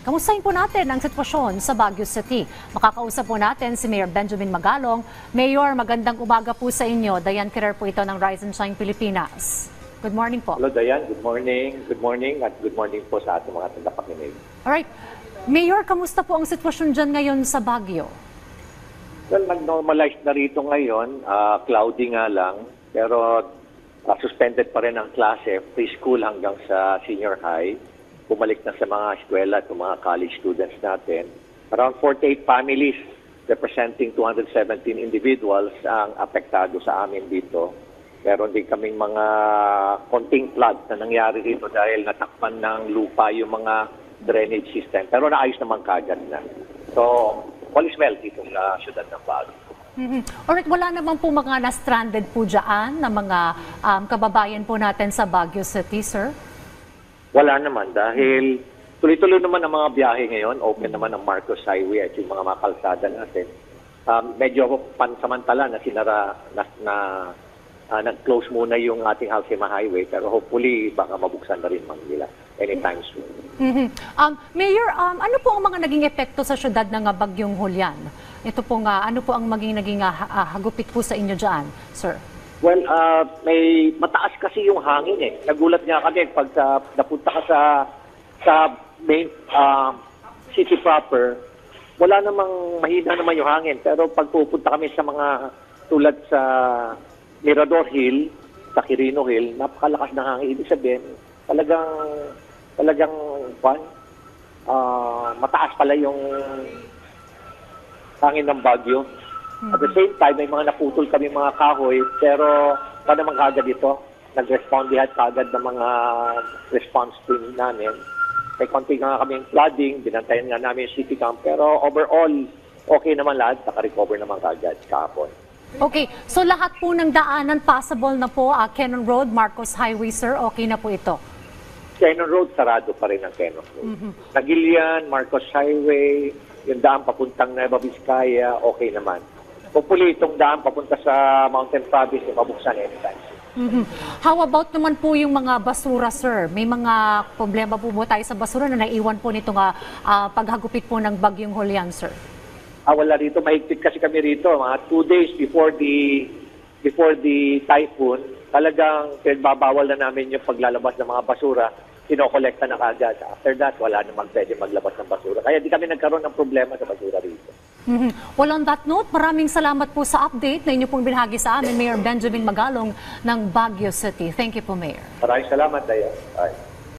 Kamustahin po natin ang sitwasyon sa Baguio City. Makakausap po natin si Mayor Benjamin Magalong. Mayor, magandang umaga po sa inyo. Diane Kirer po ito ng Rise and Shine Pilipinas. Good morning po. Hello Diane, good morning. Good morning at good morning po sa ating mga tagapakinig. Alright. Mayor, kamusta po ang sitwasyon dyan ngayon sa Baguio? Well, nag-normalize na rito ngayon. Cloudy nga lang. Pero suspended pa rin ang klase, preschool hanggang sa senior high. Bumalik na sa mga eskwela at mga college students natin. Around 48 families representing 217 individuals ang apektado sa amin dito. Meron din kaming mga konting flood na nangyari dito dahil natakpan ng lupa yung mga drainage system. Pero naayos naman kagad na. So, all is well dito sa syudad ng Baguio. Alright, wala naman po mga na-stranded po dyan na mga kababayan po natin sa Baguio City, sir? Wala naman dahil tuloy-tuloy naman ang mga biyahe ngayon. Open naman ang Marcos Highway at yung mga kalsada natin. Medyo pansamantala na sinara nag-close muna yung ating Alcima Highway pero hopefully baka mabuksan na rin nila anytime soon. Mayor, ano po ang mga naging epekto sa syudad ng Bagyong Julian? Ito po nga, ano po ang naging hagupit po sa inyo dyan, sir? Well, may mataas kasi yung hangin eh. Nagulat nga kami pag napunta ka sa main city proper, wala namang mahina naman yung hangin. Pero pag pupunta kami sa mga tulad sa Mirador Hill, sa Quirino Hill, napakalakas ng hangin. Ibig sabihin, talagang mataas pala yung hangin ng Baguio. At the same time, may mga naputol kami mga kahoy, pero pa naman kagad ito, nag-respond lahat kagad ng mga response team namin. May konti nga kami flooding, binantayan nga namin yung city camp, pero overall, okay naman lahat, naka-recover naman kagad kahapon. Okay, so lahat po ng daanan possible na po, Cannon Road, Marcos Highway, sir, okay na po ito? Cannon Road, sarado pa rin ang Cannon Road. Nagilian, Marcos Highway, yung daan papuntang Nueva Vizcaya, okay naman. Hopefully, itong daan papunta sa Mountain Province, mabuksan anytime. How about naman po yung mga basura, sir? May mga problema po ba tayo sa basura na naiwan po nitong paghagupit po ng Bagyong Julian, sir? Wala rito. Mahigpit kasi kami rito. Mga 2 days before the typhoon, talagang pinagbabawal na namin yung paglalabas ng mga basura. Kinokolekta na kagad. After that, wala namang pwede maglabas ng basura. Kaya di kami nagkaroon ng problema sa basura rito. Well, on that note, maraming salamat po sa update na inyo pong binahagi sa amin, Mayor Benjamin Magalong ng Baguio City. Thank you po, Mayor. Maraming salamat, Daya.